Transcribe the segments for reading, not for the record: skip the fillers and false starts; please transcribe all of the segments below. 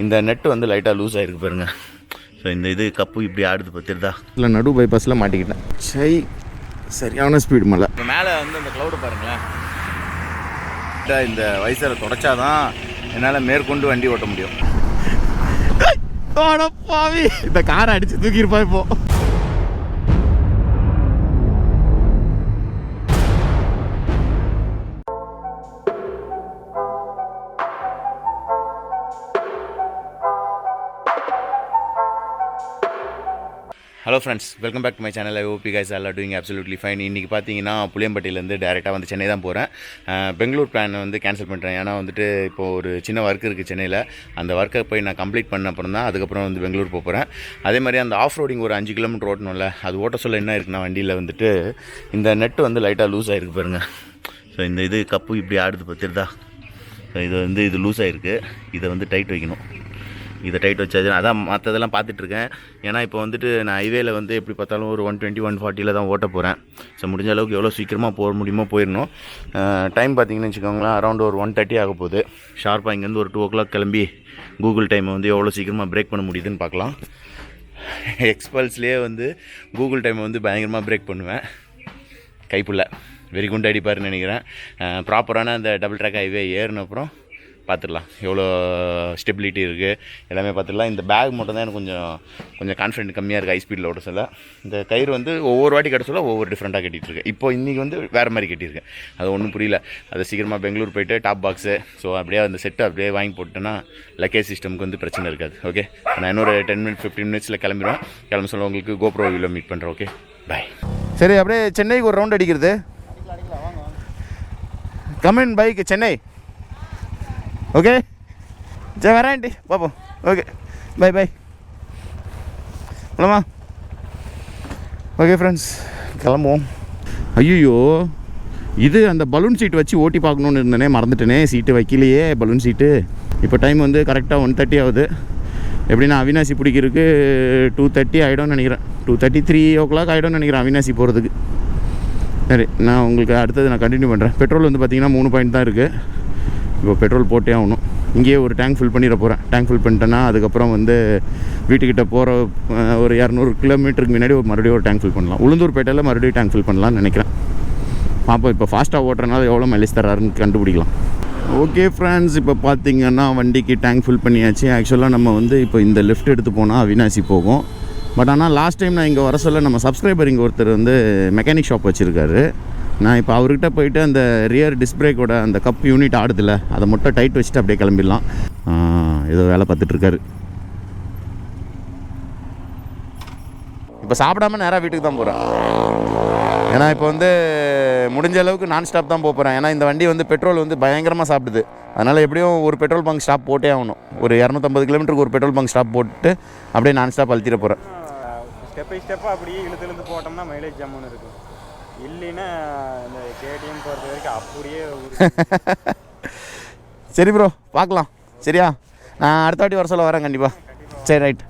இந்த நெட்டு வந்து லைட்டாக லூஸ் ஆகிருக்கு பாருங்க. ஸோ இந்த இது கப்பு இப்படி ஆடுது பார்த்துருதா. இல்லை நடு பைபாஸில் மாட்டிக்கிட்டேன். சரியான ஸ்பீடு மழை. மேலே வந்து அந்த க்ளவுடு பாருங்களேன். இந்த வயசில் தொடச்சாதான் என்னால் மேற்கொண்டு வண்டி ஓட்ட முடியும். பாவி இந்த காரை அடித்து தூக்கியிருப்பா இப்போ. Hello friends, welcome back to my channel. I hope you guys are doing absolutely fine. இன்றைக்கி பார்த்தீங்கன்னா புளியம்பட்டியிலேருந்து டேரெக்டாக வந்து சென்னை தான் போகிறேன். பெங்களூர் பிளான் வந்து கேன்சல் பண்ணுறேன். ஏன்னா வந்துட்டு இப்போது ஒரு சின்ன ஒர்க் இருக்குது சென்னையில். அந்த ஒர்க்கை போய் நான் கம்ப்ளீட் பண்ண அப்புறம் தான் அதுக்கப்புறம் வந்து பெங்களூர் போகிறேன். அதே மாதிரி அந்த ஆஃப் ரோடிங் ஒரு 5 கிலோமீட்டர் ஓட்டணும்ல, அது ஓட்ட சொல்ல என்ன இருக்குன்னா வண்டியில் வந்துட்டு இந்த நெட்டு வந்து லைட்டாக லூஸ் ஆகிருக்கு பாருங்கள். ஸோ இந்த இது கப்பு இப்படி ஆடுது பார்த்துருதா. ஸோ இது லூஸ் ஆகிருக்கு. இதை வந்து டைட் வைக்கணும். இதை டைட் வச்சாச்சு. அதான் மற்றதெல்லாம் பார்த்துட்ருக்கேன். ஏன்னா இப்போ வந்துட்டு நான் ஹைவேல வந்து எப்படி பார்த்தாலும் ஒரு 120 140 தான் ஓட்ட போகிறேன். ஸோ முடிஞ்ச அளவுக்கு எவ்வளோ சீக்கிரமாக போக முடியுமோ போயிடணும். டைம் பார்த்திங்கன்னு வச்சுக்கோங்களேன், அரௌண்ட் ஒரு 1:30 ஆக போகுது. ஷார்ப்பாக இங்கேருந்து ஒரு 2 o'clock கிளம்பி கூகுள் டைமை வந்து எவ்வளோ சீக்கிரமாக பிரேக் பண்ண முடியுதுன்னு பார்க்கலாம். எக்ஸ்பல்ஸ்லேயே வந்து கூகுள் டைமை வந்து பயங்கரமாக பிரேக் பண்ணுவேன். கைப்புள்ள வெறி குண்டு அடிப்பாருன்னு நினைக்கிறேன். ப்ராப்பரான அந்த டபுள் ட்ராக் ஹைவே ஏறின அப்புறம் பார்த்துடலாம் எவ்வளோ ஸ்டெபிலிட்டி இருக்குது எல்லாமே பார்த்துடலாம். இந்த பேக் மட்டும் தான் எனக்கு கொஞ்சம் கான்ஃபிடென்ட் கம்மியாக இருக்குது ஹை ஸ்பீடில் ஓட்ட சொல்ல. இந்த கயிறு வந்து ஒவ்வொரு வாட்டி கட்ட சொல்ல ஒவ்வொரு டிஃப்ரெண்ட்டாக கட்டிகிட்ருக்கேன். இப்போ இன்றைக்கி வந்து வேறு மாதிரி கட்டியிருக்கேன். அது ஒன்றும் புரியல. அது சீக்கிரமாக பெங்களூர் போய்ட்டு டாப் பாக்ஸு ஸோ அப்படியே அந்த செட்டு அப்படியே வாங்கி போட்டேன்னா லக்கேஜ் சிஸ்டமுக்கு வந்து பிரச்சனை இருக்காது. ஓகே, நான் இன்னொரு 10-15 மினிட்ஸில் கிளம்பிடுவேன். கிளம்ப சொல்ல உங்களுக்கு கோப்ரோ வியூவில் மீட் பண்ணுறேன். ஓகே, பாய். சரி, அப்படியே சென்னைக்கு ஒரு ரவுண்ட் அடிக்கிறது. Comment bike Chennai. ஓகே, சரி வரேன்டி பார்ப்போம். Okay, bye bye. போலாமா? ஓகே ஃப்ரெண்ட்ஸ், கிளம்புவோம். ஐயோ, இது அந்த பலூன் சீட்டு வச்சு ஓட்டி பார்க்கணுன்னு இருந்தேனே, மறந்துட்டேனே. சீட்டு வைக்கலையே பலூன் சீட்டு. இப்போ டைம் வந்து கரெக்டாக 1:30 ஆகுது. எப்படின்னா அவினாசி பிடிக்கிறதுக்கு 2:30 ஆகிடும்னு நினைக்கிறேன். 2:30 3 o'clock ஆகிடும்னு நினைக்கிறேன் அவினாசி போகிறதுக்கு. சரி, நான் உங்களுக்கு அடுத்தது நான் கண்டினியூ பண்ணுறேன். பெட்ரோல் வந்து பார்த்திங்கன்னா 3 பாயிண்ட் தான் இருக்குது. இப்போ பெட்ரோல் போட்டே ஆகணும். இங்கேயே ஒரு டேங்க் ஃபில் பண்ணிட போகிறேன். டேங்க் ஃபில் பண்ணிட்டேன்னா அதுக்கப்புறம் வந்து வீட்டுக்கிட்ட போகிற ஒரு 200 கிலோமீட்டருக்கு முன்னாடி மறுபடியும் ஒரு டேங்க் ஃபில் பண்ணலாம். உளுந்தூர்பேட்டையில் மறுபடியும் டேங்க் ஃபில் பண்ணலான்னு நினைக்கிறேன். பார்ப்போம். இப்போ ஃபாஸ்ட்டாக ஓட்டுறதுனால எவ்வளோ மைலேஜ் தராருன்னு கண்டுபிடிக்கலாம். ஓகே ஃப்ரெண்ட்ஸ், இப்போ பார்த்திங்கன்னா வண்டிக்கு டேங்க் ஃபில் பண்ணியாச்சு. ஆக்சுவலாக நம்ம வந்து இப்போ இந்த லெஃப்ட் எடுத்து போனால் அவினாசி போகும். பட் ஆனால் லாஸ்ட் டைம் நான் இங்கே வர சொல்ல நம்ம சப்ஸ்கிரைபர் இங்கே ஒருத்தர் வந்து மெக்கானிக் ஷாப் வச்சுருக்காரு. நான் இப்போ அவர்கிட்ட போயிட்டு அந்த ரியர் டிஸ்க் பிரேக்கோட அந்த கப் யூனிட் ஆடுதில்ல, அதை மட்டும் டைட் வச்சுட்டு அப்படியே கிளம்பிடலாம். ஏதோ வேலை பார்த்துட்ருக்காரு. இப்போ சாப்பிடாம நேராக வீட்டுக்கு தான் போகிறேன். ஏன்னா இப்போ வந்து முடிஞ்ச அளவுக்கு நான் ஸ்டாப் தான் போகிறேன். ஏன்னா இந்த வண்டி வந்து பெட்ரோல் வந்து பயங்கரமாக சாப்பிடுது. அதனால் எப்படியும் ஒரு பெட்ரோல் பங்க் ஸ்டாப் போட்டே ஆகணும். ஒரு 250 கிலோமீட்டருக்கு ஒரு பெட்ரோல் பங்க் ஸ்டாப் போட்டு அப்படியே நான் ஸ்டாப் அழுத்திட போகிறேன். ஸ்டெப் பை ஸ்டெப்பாக அப்படியே இழுத்து போட்டோம்னா மைலேஜ் ஜம்முன்னு இருக்கும். இல்லைன்னா இந்த KTM போகிறது வரைக்கும் அப்படியே. சரி ப்ரோ, பார்க்கலாம். சரியா, நான் அடுத்த வாட்டி வர சொல்ல வரேன் கண்டிப்பாக. சரி, ரைட்.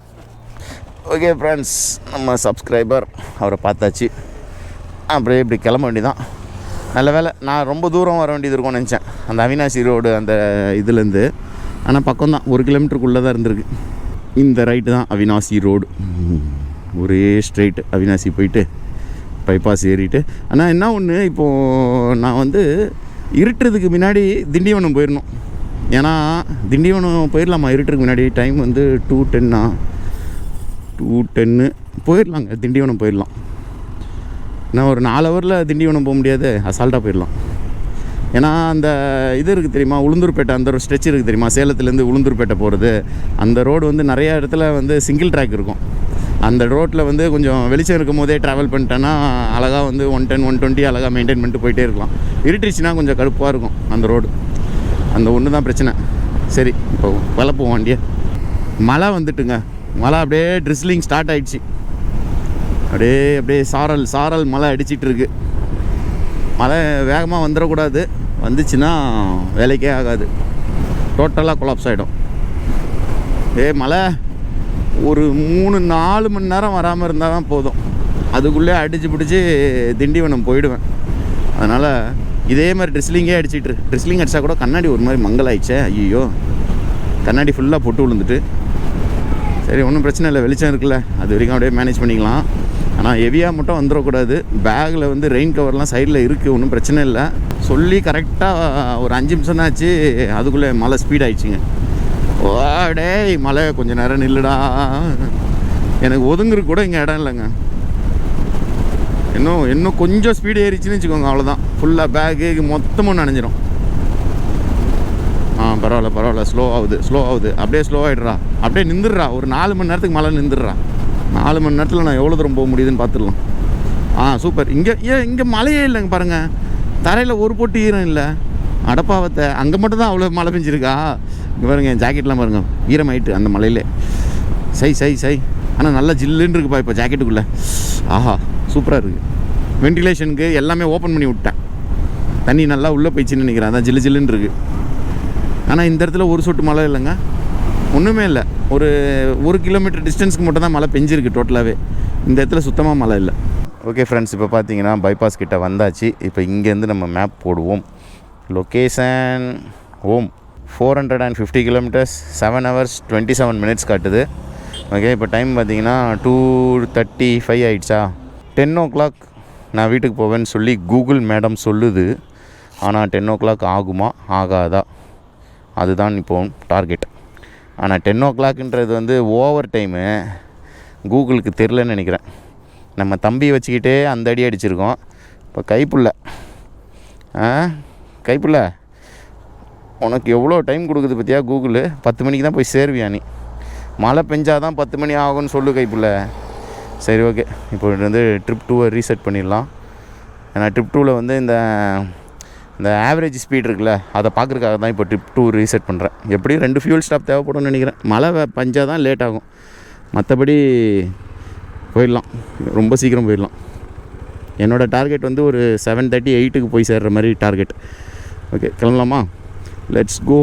ஓகே ஃப்ரெண்ட்ஸ், நம்ம சப்ஸ்கிரைபர் அவரை பார்த்தாச்சு. அப்படியே இப்படி கிளம்ப வேண்டியதான். நல்ல வேலை, நான் ரொம்ப தூரம் வர வேண்டியது இருக்கும்னு நினச்சேன் அந்த அவினாசி ரோடு அந்த இதுலேருந்து. ஆனால் பக்கம்தான், 1 கிலோமீட்டருக்குள்ளே தான் இருந்திருக்கு. இந்த ரைட்டு தான் அவினாசி ரோடு. ஒரே ஸ்ட்ரெயிட் அவினாசி போயிட்டு பைபாஸ் ஏறிட்டு. ஆனால் என்ன ஒன்று, இப்போது நான் வந்து இருட்டுறதுக்கு முன்னாடி திண்டிவனம் போயிடணும். ஏன்னா திண்டிவனம் போயிடலாமா இருட்டுறதுக்கு முன்னாடி? டைம் வந்து 2:10 போயிடலாங்க. திண்டிவனம் போயிடலாம். நான் ஒரு 4 ஹவரில் திண்டிவனம் போக முடியாது, அசால்ட்டாக போயிடலாம். ஏன்னா அந்த இது இருக்குது தெரியுமா, உளுந்தூர்பேட்டை அந்த ஒரு ஸ்ட்ரெச் இருக்குது தெரியுமா, சேலத்துலேருந்து உளுந்தூர்பேட்டை போகிறது. அந்த ரோடு வந்து நிறையா இடத்துல வந்து சிங்கிள் ட்ராக் இருக்கும். அந்த ரோட்டில் வந்து கொஞ்சம் வெளிச்சம் இருக்கும் போதே ட்ராவல் பண்ணிட்டேன்னா அழகாக வந்து 110 120 அழகாக மெயின்டைன் பண்ணிட்டு போயிட்டே இருக்கலாம். இருட்டுச்சுன்னா கொஞ்சம் கடுப்பாக இருக்கும் அந்த ரோடு. அந்த ஒன்று தான் பிரச்சனை. சரி, இப்போ வளர்ப்போம் வண்டியை. மழை வந்துட்டுங்க. மழை அப்படியே ட்ரிஸ்லிங் ஸ்டார்ட் ஆகிடுச்சு. அப்படியே சாரல் மழை அடிச்சிட்டு இருக்கு. மழை வேகமாக வந்துடக்கூடாது. வந்துச்சுன்னா வேலைக்கே ஆகாது, டோட்டலாக கொலாப்ஸ் ஆகிடும். மழை ஒரு 3-4 மணி நேரம் வராமல் இருந்தால் தான் போதும். அதுக்குள்ளே அடித்து பிடிச்சி திண்டிவனம் போயிடுவேன். அதனால் இதே மாதிரி ட்ரிஸ்லிங்கே அடிச்சிட்ரு. ட்ரிஸ்லிங் அடித்தா கூட கண்ணாடி ஒரு மாதிரி மங்கலாயிடுச்சே. ஐயோ, கண்ணாடி ஃபுல்லாக பொட்டு விழுந்துட்டு. சரி ஒன்றும் பிரச்சனை இல்லை, வெளிச்சம் இருக்குல்ல, அது வரைக்கும் அப்படியே மேனேஜ் பண்ணிக்கலாம். ஆனால் ஹெவியாக மட்டும் வந்துடக்கூடாது. பேக்கில் வந்து ரெயின் கவர்லாம் சைடில் இருக்குது, ஒன்றும் பிரச்சனை இல்லை. சொல்லி கரெக்டாக ஒரு 5 நிமிஷம் தான் ஆச்சு, அதுக்குள்ளே மழை ஸ்பீட் ஆகிடுச்சிங்க. ஓடே மழை கொஞ்சம் நேரம் நில்லுடா, எனக்கு ஒதுங்குறதுக்கு கூட இங்கே இடம் இல்லைங்க. இன்னும் கொஞ்சம் ஸ்பீடு ஏறிச்சுன்னு வச்சுக்கோங்க, அவ்வளோதான். ஃபுல்லாக பேக்கு மொத்தமும் நனைஞ்சிரும். பரவாயில்ல, ஸ்லோ ஆகுது. அப்படியே ஸ்லோ ஆகிடுறா, அப்படியே நின்றுடுறா. ஒரு 4 மணி நேரத்துக்கு மழை நின்றுடுறா. 4 மணி நேரத்தில் நான் எவ்வளோ தூரம் போக முடியுதுன்னு பார்த்துடலாம். சூப்பர். இங்கே மழையே இல்லைங்க பாருங்கள், தரையில் ஒரு பொட்டு ஈரம் இல்லை. அடப்பாவத்தை அங்கே மட்டும் தான் அவ்வளோ மழை பெஞ்சிருக்கா. இங்கே பாருங்கள், என் ஜாக்கெட்லாம் பாருங்கள் ஈரமாயிட்டு அந்த மழையிலே. சை ஆனால் நல்லா ஜில்லுன்னு இருக்குப்பா இப்போ ஜாக்கெட்டுக்குள்ளே. ஆஹா சூப்பராக இருக்குது. வென்டிலேஷனுக்கு எல்லாமே ஓப்பன் பண்ணி விட்டேன், தண்ணி நல்லா உள்ளே போயிடுச்சுன்னு நினைக்கிறேன், அதான் ஜில்லுன்னு இருக்குது. ஆனால் இந்த இடத்துல ஒரு சொட்டு மழை இல்லைங்க, ஒன்றுமே இல்லை. ஒரு கிலோமீட்டர் டிஸ்டன்ஸ்க்கு மட்டும் தான் மழை பெஞ்சிருக்கு டோட்டலாகவே. இந்த இடத்துல சுத்தமாக மழை இல்லை. ஓகே ஃப்ரெண்ட்ஸ், இப்போ பார்த்தீங்கன்னா பைபாஸ் கிட்ட வந்தாச்சு. இப்போ இங்கேருந்து நம்ம மேப் போடுவோம். Location home 450 kilometres, 7 hours 27 minutes காட்டுது. ஓகே, இப்போ டைம் பார்த்தீங்கன்னா 2:35 ஆகிடுச்சா. 10 o'clock நான் வீட்டுக்கு போவேன்னு சொல்லி கூகுள் மேடம் சொல்லுது. ஆனால் 10 o'clock ஆகுமா ஆகாதா, அதுதான் இப்போது டார்கெட். ஆனால் 10 o'clockன்றது வந்து ஓவர் டைமு, கூகுளுக்கு தெரிலன்னு நினைக்கிறேன். நம்ம தம்பி வச்சுக்கிட்டே அந்த அடி அடிச்சிருக்கோம். இப்போ கைப்புள்ள உனக்கு எவ்வளோ டைம் கொடுக்குது பார்த்தியா கூகுளு. 10 மணிக்கு தான் போய் சேருவியா நீ, மழை பெஞ்சாதான் 10 மணி ஆகும்னு சொல்லு கைப்புள்ள. சரி ஓகே, இப்போ வந்து ட்ரிப் 2 ரீசெட் பண்ணிடலாம். ஏன்னா ட்ரிப் 2 வந்து இந்த ஆவரேஜ் ஸ்பீட் இருக்குல்ல, அதை பார்க்குறதுக்காக தான் இப்போ ட்ரிப் 2 ரீசெட் பண்ணுறேன். எப்படியும் 2 ஃபியூல் ஸ்டாப் தேவைப்படும்னு நினைக்கிறேன். மழை பஞ்சால் தான் லேட் ஆகும், மற்றபடி போயிடலாம், ரொம்ப சீக்கிரம் போயிடலாம். என்னோடய டார்கெட் வந்து ஒரு 7:38 போய் சேர்கிற மாதிரி டார்கெட். ஓகே கிளம்பலாமா, லெட்ஸ் கோ.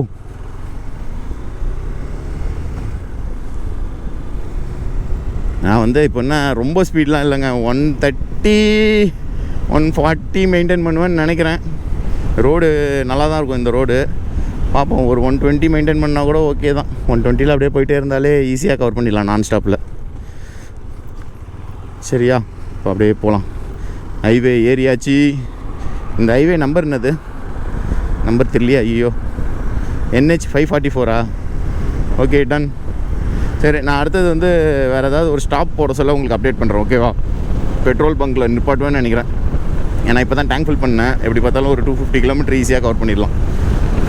நான் வந்து இப்போ என்ன ரொம்ப ஸ்பீட்லாம் இல்லைங்க, 130 140 மெயின்டைன் பண்ணுவேன்னு நினைக்கிறேன். ரோடு நல்லா தான் இருக்கும் இந்த ரோடு, பார்ப்போம். ஒரு 120 மெயின்டைன் பண்ணால் கூட ஓகே தான். 120 அப்படியே போயிட்டே இருந்தாலே ஈஸியாக கவர் பண்ணிடலாம் நான் ஸ்டாப்பில். சரியா, இப்போ அப்படியே போகலாம். ஹைவே ஏரியாச்சு. இந்த ஹைவே நம்பர் என்னது, நம்பர் தெரியலையா? ஐயோ, NH 544. Okay done. சரி, நான் அடுத்தது வந்து வேறு ஏதாவது ஒரு ஸ்டாப் போட சொல்ல உங்களுக்கு அப்டேட் பண்ணுறேன். ஓகேவா, பெட்ரோல் பங்க்கில் நிப்பாட்டுவேன்னு நினைக்கிறேன். ஏன்னா இப்போ தான் டேங்க் ஃபில் பண்ணேன். எப்படி பார்த்தாலும் ஒரு 250 கிலோமீட்டர் ஈஸியாக கவர் பண்ணிடலாம்.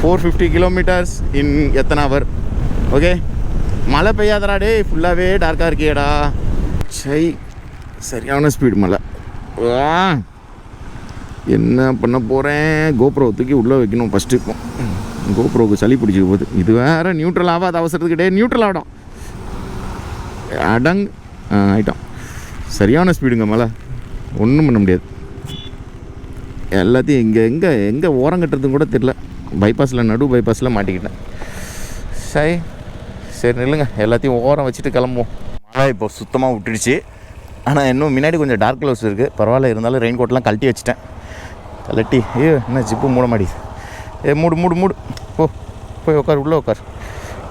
450 கிலோமீட்டர்ஸ் இன் எத்தனை ஹவர்? ஓகே, மழை பெய்யாதடா டே, ஃபுல்லாகவே டார்க்காக இருக்கியடா. சரியான ஸ்பீடு மழை. என்ன பண்ண போகிறேன், கோப்ரோ தூக்கி உள்ளே வைக்கணும் ஃபஸ்ட்டு. இப்போ கோப்ரோவுக்கு சளி பிடிச்சிக்க போகுது. இது வேறு நியூட்ரல் ஆகாத அவசரத்துக்கு டே நியூட்ரல் ஆகிடும். ஆகிட்டான். சரியான ஸ்பீடுங்க மழை, ஒன்றும் பண்ண முடியாது. எல்லாத்தையும் எங்கே ஓரம் கட்டுறதுன்னு கூட தெரில. பைபாஸில் நடு பைபாஸில் மாட்டிக்கிட்டேன். சரி நில்லுங்க, எல்லாத்தையும் ஓரம் வச்சுட்டு கிளம்புவோம். மழை இப்போ சுத்தமாக விட்டுடுச்சு. ஆனால் இன்னும் முன்னாடி கொஞ்சம் டார்க் க்ளவுஸ் இருக்குது, பரவாயில்ல. இருந்தாலும் ரெயின் கோட்லாம் கழட்டி வச்சுட்டேன். கழட்டி என்ன ஜிப்பு மூட மாட்டேங்குது. மூடு போய் உட்கார், உள்ளே உட்கார்.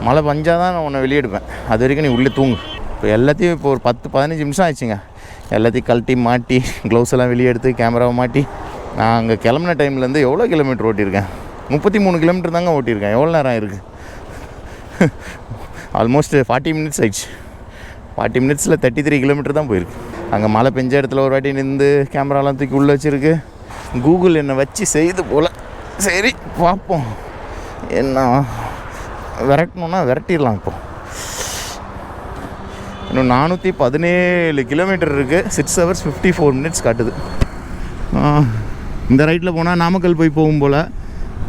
மழை பஞ்சால் தான் நான் உன்னை வெளியே எடுப்பேன், அது வரைக்கும் நீ உள்ளே தூங்கு. இப்போ எல்லாத்தையும் இப்போ ஒரு 10-15 நிமிஷம் ஆயிடுச்சுங்க. எல்லாத்தையும் கழட்டி மாட்டி க்ளவுஸ் எல்லாம் வெளியே எடுத்து கேமராவை மாட்டி. நான் அங்கே கிளம்புன டைம்லேருந்து எவ்வளோ கிலோமீட்டர் ஓட்டியிருக்கேன்? 33 கிலோமீட்டர் தாங்க ஓட்டியிருக்கேன். எவ்வளோ நேரம் இருக்குது? ஆல்மோஸ்ட் 40 மினிட்ஸ் ஆயிடுச்சு. 40 மினிட்ஸில் 33 கிலோமீட்டர் தான் போயிருக்கு. அங்கே மழை பெஞ்ச இடத்துல ஒரு வாட்டி நின்று கேமராலாம் தூக்கி உள்ளே வச்சுருக்கு. கூகுள் என்னை வச்சு செய்து போல். சரி பார்ப்போம், என்ன விரட்டணுன்னா விரட்டிடலாம். இப்போ இன்னும் 417 கிலோமீட்டர் இருக்குது. 6 hours 54 minutes காட்டுது. இந்த ரைட்டில் போனால் நாமக்கல் போகும் போல்,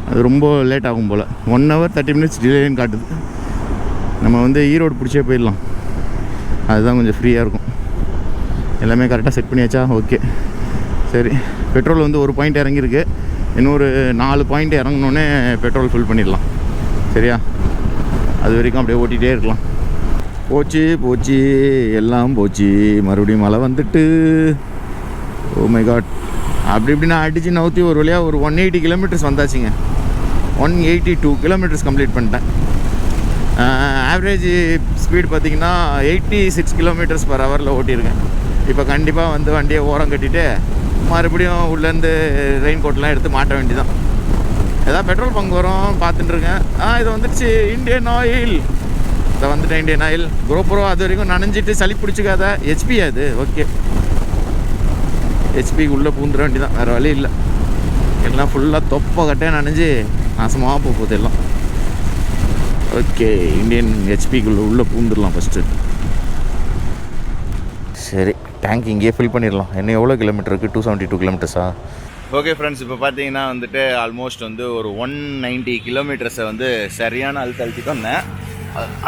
அது ரொம்ப லேட் ஆகும் போல். 1 hour 30 minutes டிலேன்னு காட்டுது. நம்ம வந்து ஈரோடு பிடிச்சே போயிடலாம், அதுதான் கொஞ்சம் ஃப்ரீயாக இருக்கும். எல்லாமே கரெக்டாக செட் பண்ணியாச்சா? ஓகே சரி. பெட்ரோல் வந்து ஒரு பாயிண்ட் இறங்கியிருக்கு, இன்னொரு 4 பாயிண்ட் இறங்கினோடனே பெட்ரோல் ஃபில் பண்ணிடலாம். சரியா, அது வரைக்கும் அப்படியே ஓட்டிகிட்டே இருக்கலாம். போச்சு எல்லாம் போச்சு. மறுபடியும் மழை வந்துட்டு, ஓ மை காட். அப்படி நான் அடித்து நவுத்தி ஒரு வழியாக ஒரு 180 கிலோமீட்டர்ஸ் வந்தாச்சுங்க. 182 கிலோமீட்டர்ஸ் கம்ப்ளீட் பண்ணிட்டேன். ஆவரேஜ் ஸ்பீட் பார்த்திங்கன்னா 86 km/h ஓட்டியிருக்கேன். இப்போ கண்டிப்பாக வந்து வண்டியை ஓரம் கட்டிட்டு மறுபடியும் உள்ளேருந்து ரெயின் கோட்லாம் எடுத்து மாட்ட வேண்டியதான். ஏதாவது பெட்ரோல் பங்க் வரும் பார்த்துட்டுருக்கேன். இது வந்துடுச்சு இந்தியன் ஆயில். இதை வந்துட்டேன் இந்தியன் ஆயில். கோப்ரோ அது வரைக்கும் நனைஞ்சிட்டு சளி பிடிச்சிக்காத. ஹெச்பி அது ஓகே. ஹெச்பிக்கு உள்ளே பூந்துட வேண்டியதான், வேறு வழி இல்லை. எல்லாம் ஃபுல்லாக தொப்பை கட்டே நனைஞ்சு நாசமாக போகுது எல்லாம். ஓகே, இந்தியன் ஹெச்பிக்குள்ளே உள்ளே பூந்துடலாம் ஃபஸ்ட்டு. சரி, டேங்க் இங்கேயே ஃபில் பண்ணிடலாம். என்ன எவ்வளோ கிலோமீட்டருக்கு? 272 km. ஓகே ஃப்ரெண்ட்ஸ், இப்போ பார்த்தீங்கன்னா வந்துட்டு ஆல்மோஸ்ட் வந்து ஒரு 190 km வந்து சரியான அழுத்திட்டு வந்தேன்.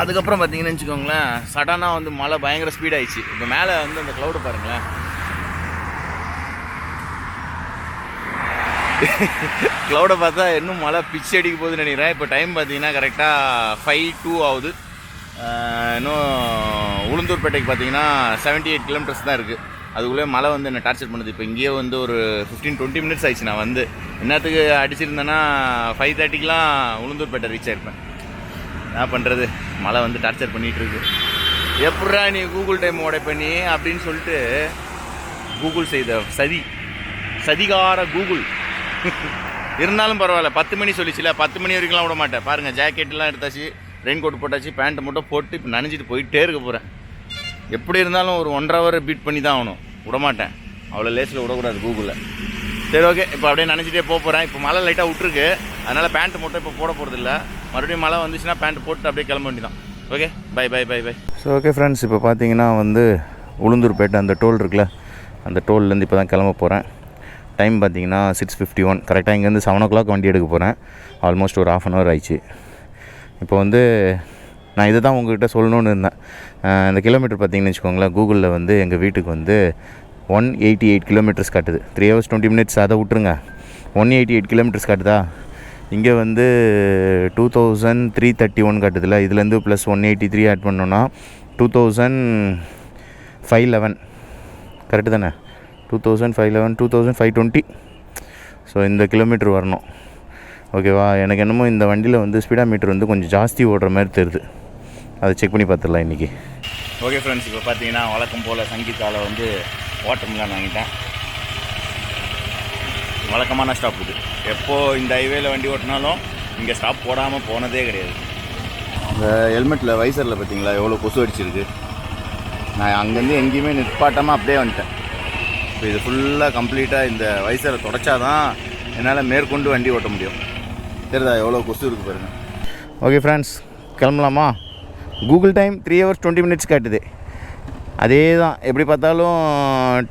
அதுக்கப்புறம் பார்த்தீங்கன்னு வச்சுக்கோங்களேன், சடனாக வந்து மழை பயங்கர ஸ்பீட் ஆகிடுச்சு. இப்போ மேலே வந்து அந்த க்ளவுடு பாருங்களேன். க்ளவுடை பார்த்தா இன்னும் மழை பிச்சு அடிக்க போகுதுன்னு நினைக்கிறேன். இப்போ டைம் பார்த்தீங்கன்னா கரெக்டாக 5:02 ஆகுது. இன்னும் உளுந்தூர்பேட்டைக்கு பார்த்தீங்கன்னா 78 km தான் இருக்குது. அதுக்குள்ளே மழை வந்து என்னை டார்ச்சர் பண்ணுது. இப்போ இங்கேயே வந்து ஒரு 15-20 minutes ஆயிடுச்சு. நான் வந்து என்னத்துக்கு அடிச்சிருந்தேன்னா 5:30க்கெலாம் உளுந்தூர்பேட்டை ரீச் ஆகிருப்பேன். என்ன பண்ணுறது, மழை வந்து டார்ச்சர் பண்ணிகிட்ருக்கு. எப்பட்றா நீ கூகுள் டைம் உடைப்ப நீ அப்படின்னு சொல்லிட்டு கூகுள் செய்த சதிகார கூகுள். இருந்தாலும் பரவாயில்ல, 10 மணி சொல்லிச்சுல, 10 மணி வரைக்கும்லாம் விட மாட்டேன். பாருங்கள், ஜாக்கெட்லாம் எடுத்தாச்சு, ரெயின் கோட் போட்டாச்சு, பேண்ட்டை மட்டும் போட்டு இப்போ நனைஞ்சிட்டு போயிட்டே இருக்க போகிறேன். எப்படி இருந்தாலும் ஒரு 1.5 hour பீட் பண்ணி தான் ஆகணும். விட மாட்டேன், அவ்வளோ லேஸில் விடக்கூடாது கூகுளில். சரி ஓகே, இப்போ அப்படியே நனைஞ்சிட்டே போகிறேன். இப்போ மழை லைட்டாக விட்டுருக்கு, அதனால் பேண்ட்டு மட்டும் இப்போ போட போகிறதில்ல. மறுபடியும் மழை வந்துச்சுன்னா பேண்ட் போட்டு அப்படியே கிளம்ப வேண்டியதான். Okay, bye bye bye bye. So okay friends, இப்போ பார்த்தீங்கன்னா வந்து உளுந்தூர்பேட்டை அந்த டோல் இருக்குல்ல, அந்த டோல்லேருந்து இப்போ தான் கிளம்ப போகிறேன். டைம் பார்த்தீங்கன்னா 6:51. கரெக்டாக இங்கேருந்து 7 o'clock வண்டி எடுக்க போகிறேன். ஆல்மோஸ்ட் ஒரு 1/2 hour ஆயிடுச்சு. இப்போ வந்து நான் இதை தான் உங்கள்கிட்ட சொல்லணுன்னு இருந்தேன். இந்த கிலோமீட்டர் பார்த்தீங்கன்னு வச்சுக்கோங்களேன், கூகுளில் வந்து எங்கள் வீட்டுக்கு வந்து 188 km காட்டுது. 3 hours 20 minutes. அதை விட்டுருங்க, 188 km காட்டுதா. இங்கே வந்து 2331 காட்டுதில்ல, இதுலேருந்து ப்ளஸ் 183 ஆட் பண்ணோன்னா 2511 கரெக்டு தானே? 2511 2520. ஸோ இந்த கிலோமீட்டர் வரணும். ஓகேவா? எனக்கு என்னமோ இந்த வண்டியில் வந்து ஸ்பீடா மீட்டர் வந்து கொஞ்சம் ஜாஸ்தி ஓடுற மாதிரி தெரியுது. அதை செக் பண்ணி பார்த்துடலாம் இன்றைக்கி. ஓகே ஃப்ரெண்ட்ஸ், இப்போ பார்த்தீங்கன்னா வழக்கம் போல் சங்கீதாவில் வந்து வாட்டர்மெலன் வாங்கிட்டேன். வழக்கமான ஸ்டாப் இது. எப்போது இந்த ஹைவேல வண்டி ஓட்டினாலும் இங்கே ஸ்டாப் போடாமல் போனதே கிடையாது. இந்த ஹெல்மெட்டில் வைசரில் பார்த்தீங்களா எவ்வளோ கொசு அடிச்சிருக்கு. நான் அங்கேருந்து எங்கேயுமே நிற்பாட்டாமல் அப்படியே வந்துட்டேன். இப்போ இது ஃபுல்லாக கம்ப்ளீட்டாக இந்த வைசரை தொடச்சா தான் என்னால் மேற்கொண்டு வண்டி ஓட்ட முடியும். தெரியுதா எவ்வளோ கொசு இருக்குது பாருங்கள். ஓகே ஃப்ரெண்ட்ஸ், கிளம்பலாமா? கூகுள் டைம் 3 hours 20 minutes காட்டுது. அதே தான், எப்படி பார்த்தாலும்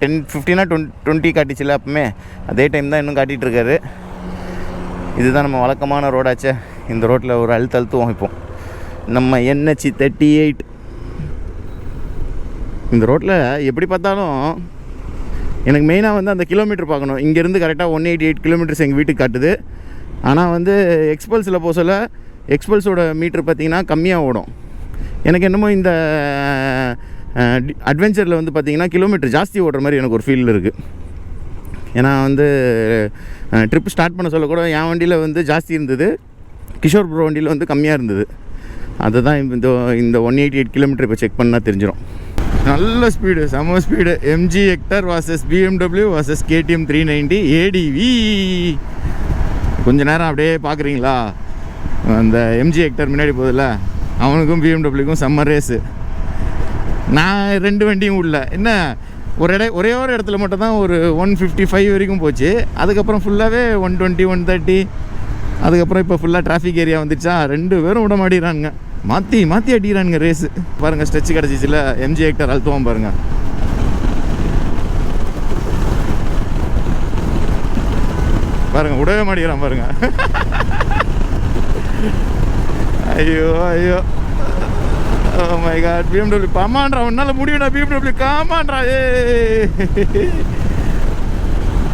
10:15 or 20 காட்டிச்சில்ல அப்போமே, அதே டைம் தான் இன்னும் காட்டிகிட்ருக்காரு. இதுதான் நம்ம வழக்கமான ரோடாச்சே. இந்த ரோட்டில் ஒரு அழுத்துவோம். இப்போ நம்ம NH 38 இந்த ரோட்டில் எப்படி பார்த்தாலும் எனக்கு மெயினாக வந்து அந்த கிலோமீட்டர் பார்க்கணும். இங்கேருந்து கரெக்டாக 188 km எங்கள் வீட்டுக்கு காட்டுது. ஆனால் வந்து எக்ஸ்பல்ஸில் போக சொல்ல எக்ஸ்பல்ஸோட மீட்ரு பார்த்திங்கன்னா கம்மியாக ஓடும். எனக்கு என்னமோ இந்த அட்வென்ச்சரில் வந்து பார்த்திங்கன்னா கிலோமீட்டர் ஜாஸ்தி ஓடுற மாதிரி எனக்கு ஒரு ஃபீல் இருக்குது. ஏன்னா வந்து ட்ரிப் ஸ்டார்ட் பண்ண சொல்ல கூட என் வண்டியில் வந்து ஜாஸ்தி இருந்தது, கிஷோர் ப்ரோ வண்டியில் வந்து கம்மியாக இருந்தது. அதை தான் இந்த 188 km இப்போ செக் பண்ணால் தெரிஞ்சிடும். நல்ல ஸ்பீடு, செம்ம speed. MG HECTOR vs BMW vs KTM 390 ADV. கொஞ்ச நேரம் அப்படியே பார்க்குறீங்களா, அந்த MG HECTOR முன்னாடி போதில்ல, அவனுக்கும் BMWக்கும் செம்ம ரேஸு. நான் 2 வண்டியும் உள்ள என்ன ஒரே ஒரு இடத்துல மட்டும் தான் ஒரு 155 வரைக்கும் போச்சு. அதுக்கப்புறம் ஃபுல்லாகவே 120 130. அதுக்கப்புறம் இப்போ ஃபுல்லாக டிராஃபிக் ஏரியா வந்துடுச்சா, 2 பேரும் விட மாட்டேங்கிறானுங்க, மாற்றி அடிக்கிறானுங்க ரேஸு. பாருங்கள், ஸ்ட்ரெச் கிடச்சிச்சில்ல, MG HECTOR அழுத்துவோம் பாருங்கள். பாருங்கள், விடவே மாட்டேங்கிறான் பாருங்கள். ஐயோ ஐயோ, ஓ மை காட். BMW கமான்றா, உன்னால் முடியும்டா BMW, கமான்றா.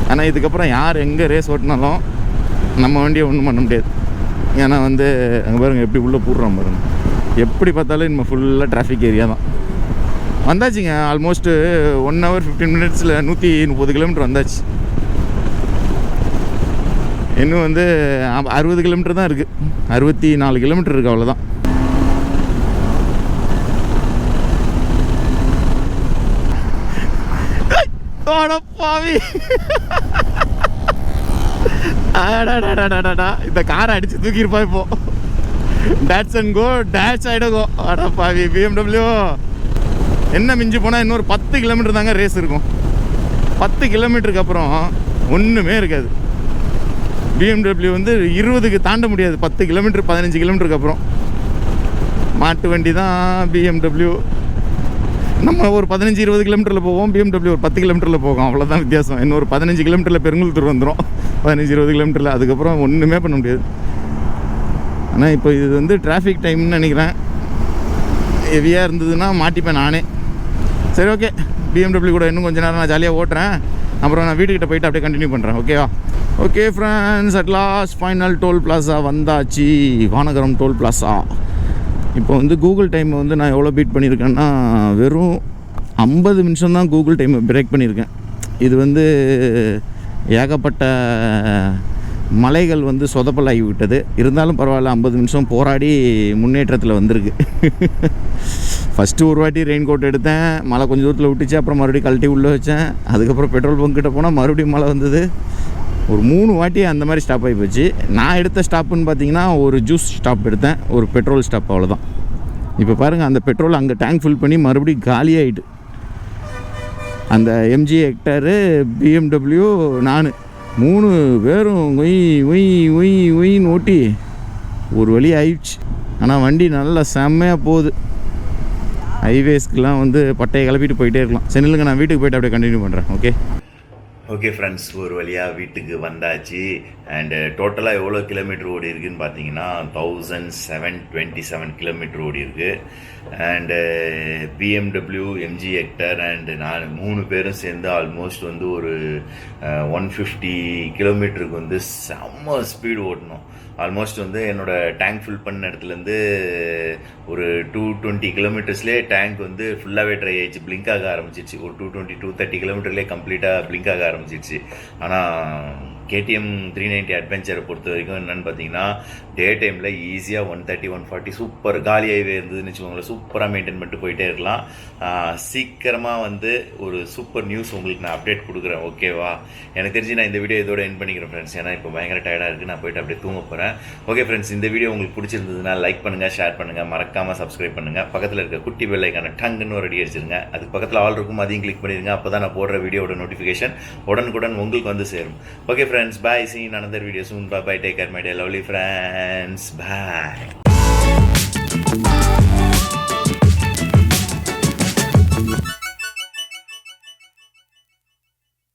ஆனால் இதுக்கப்புறம் யார் எங்கே ரேஸ் ஓட்டினாலும் நம்ம வண்டியை ஒன்றும் பண்ண முடியாது. ஏன்னா வந்து அங்கே பாருங்கள் எப்படி உள்ளே போடுறோம் பாருங்கள். எப்படி பார்த்தாலும் இனிமேல் ஃபுல்லாக டிராஃபிக் ஏரியா தான். வந்தாச்சுங்க, ஆல்மோஸ்ட்டு 1 hour 15 minutes 130 km வந்தாச்சு. இன்னும் வந்து 60 km தான் இருக்குது, 64 km இருக்குது, அவ்வளோதான். பாவி இந்த காரை அடிச்சு தூக்கிருப்பா இப்போ. டேட்ஸ் அண்ட் கோ டேட்ஸ் ஆகிடகோ. பாவி BMW என்ன மிஞ்சி போனால் இன்னொரு 10 கிலோமீட்டர் தாங்க ரேஸ் இருக்கும். 10 கிலோமீட்டருக்கு அப்புறம் ஒன்றுமே இருக்காது. BMW வந்து 20க்கு தாண்ட முடியாது. 10 கிலோமீட்டர் 15 கிலோமீட்டருக்கு அப்புறம் மாட்டு வண்டி தான் BMW. நம்ம ஒரு 15-20 கிலோமீட்டரில் போவோம், BMW ஒரு 10 கிலோமீட்டரில் போகும். அவ்வளோதான் வித்தியாசம். இன்னொரு 15 கிலோமீட்டரில் பெருங்குளத்தூர் வந்துடும். 15-20 கிலோமீட்டரில் அதுக்கப்புறம் ஒன்றுமே பண்ண முடியாது. ஆனால் இப்போ இது வந்து டிராஃபிக் டைம்னு நினைக்கிறேன். ஹெவியாக இருந்ததுன்னா மாட்டிப்பேன் நானே. சரி, ஓகே. BMW கூட இன்னும் கொஞ்சம் நேரம் நான் ஜாலியாக ஓட்டுறேன். அப்புறம் நான் வீட்டுக்கிட்ட போயிட்டு அப்படியே கண்டினியூ பண்ணுறேன். ஓகேவா? Okay friends, at last final toll plaza வந்தாச்சு. Vanagaram toll plaza. இப்போ வந்து கூகுள் டைமை வந்து நான் எவ்வளோ பீட் பண்ணியிருக்கேன்னா வெறும் 50 நிமிஷம் தான் கூகுள் டைமை பிரேக் பண்ணியிருக்கேன். இது வந்து ஏகப்பட்ட மலைகள் வந்து சொதப்பலாகி விட்டது. இருந்தாலும் பரவாயில்ல, 50 நிமிஷம் போராடி முன்னேற்றத்தில் வந்திருக்கு. ஃபஸ்ட்டு ஒரு வாட்டி ரெயின் கோட் எடுத்தேன், மழை கொஞ்சம் தூரத்தில் விட்டுச்சு. அப்புறம் மறுபடியும் கழட்டி உள்ளே வச்சேன். அதுக்கப்புறம் பெட்ரோல் பங்க் கிட்ட போனால் மறுபடியும் மழை வந்தது. ஒரு 3 வாட்டி அந்த மாதிரி ஸ்டாப் ஆகி போச்சு. நான் எடுத்த ஸ்டாப்புன்னு பார்த்தீங்கன்னா ஒரு ஜூஸ் ஸ்டாப் எடுத்தேன், ஒரு பெட்ரோல் ஸ்டாப், அவ்வளோதான். இப்போ பாருங்கள், அந்த பெட்ரோல் அங்கே டேங்க் ஃபில் பண்ணி மறுபடியும் காலியாகிட்டு. அந்த MG ஹெக்டரு, BMW, நான் 3 பேரும் ஒயின்னு ஓட்டி ஒரு வழி ஆயிடுச்சு. ஆனால் வண்டி நல்லா செம்மையாக போகுது. ஹைவேஸ்க்கெலாம் வந்து பட்டையை கிளப்பிட்டு போயிட்டே இருக்கலாம். சரி, இல்லைங்க, நான் வீட்டுக்கு போய்ட்டு அப்படியே கண்டினியூ பண்ணுறேன். ஓகே ஃப்ரெண்ட்ஸ், ஒரு வழியாக வீட்டுக்கு வந்தாச்சு. அண்டு டோட்டலாக எவ்வளோ கிலோமீட்டர் ஓடி இருக்குதுன்னு பார்த்தீங்கன்னா 1727 கிலோமீட்டர் ஓடி இருக்குது. And BMW, MG Hector and நான் 3 பேரும் சேர்ந்து ஆல்மோஸ்ட் வந்து ஒரு 150 கிலோமீட்டருக்கு வந்து செம்ம ஸ்பீடு ஓட்டணும். ஆல்மோஸ்ட் வந்து என்னோடய டேங்க் ஃபில் பண்ண இடத்துலேருந்து ஒரு 220 கிலோமீட்டர்ஸ்லேயே டேங்க் வந்து ஃபுல்லாகவே ட்ரை ஆகிடுச்சு, பிளிங்க் ஆக ஆரம்பிச்சிச்சு. ஒரு 220-230 கிலோமீட்டர்லேயே கம்ப்ளீட்டாக பிளிங்க் ஆக ஆரம்பிச்சிச்சு. ஆனால் KTM 390 அட்வென்ச்சரை பொறுத்த வரைக்கும் என்னென்னு பார்த்தீங்கன்னா டே டைமில் ஈஸியாக 130-140 சூப்பர் காலி ஹைவே இருந்ததுன்னு வச்சுக்கோங்களேன். சூப்பராக மெயின்டைன் பண்ணிட்டு போயிட்டே இருக்கலாம். சீக்கிரமாக வந்து ஒரு சூப்பர் நியூஸ் உங்களுக்கு நான் அப்டேட் கொடுக்குறேன். ஓகேவா? எனக்கு தெரிஞ்சு நான் இந்த வீடியோ இதோட எண்ட் பண்ணிக்கிறேன் ஃப்ரெண்ட்ஸ். ஏன்னா இப்போ பயங்கர டயர்டாக இருக்குது, நான் போய்ட்டு அப்படியே தூங்க போகிறேன். ஓகே ஃப்ரெண்ட்ஸ், இந்த வீடியோ உங்களுக்கு பிடிச்சிருந்ததுன்னா லைக் பண்ணுங்கள், ஷேர் பண்ணுங்கள், மறக்காமல் சப்ஸ்கிரைப் பண்ணுங்கள். பக்கத்தில் இருக்க குட்டி பெல் ஐக்கான டங்குன்னு ஒரு அடி அடிச்சிருங்க. அதுக்கு பக்கத்தில் ஆல் இருக்கும், அதையும் கிளிக் பண்ணிடுங்க. அப்போ தான் நான் போடுற வீடியோட நோட்டிஃபிகேஷன் உடனுக்குடன் உங்களுக்கு வந்து சேரும். Okay friends, bye, see you in another video soon. Bye bye, take care my dear lovely friends, bye.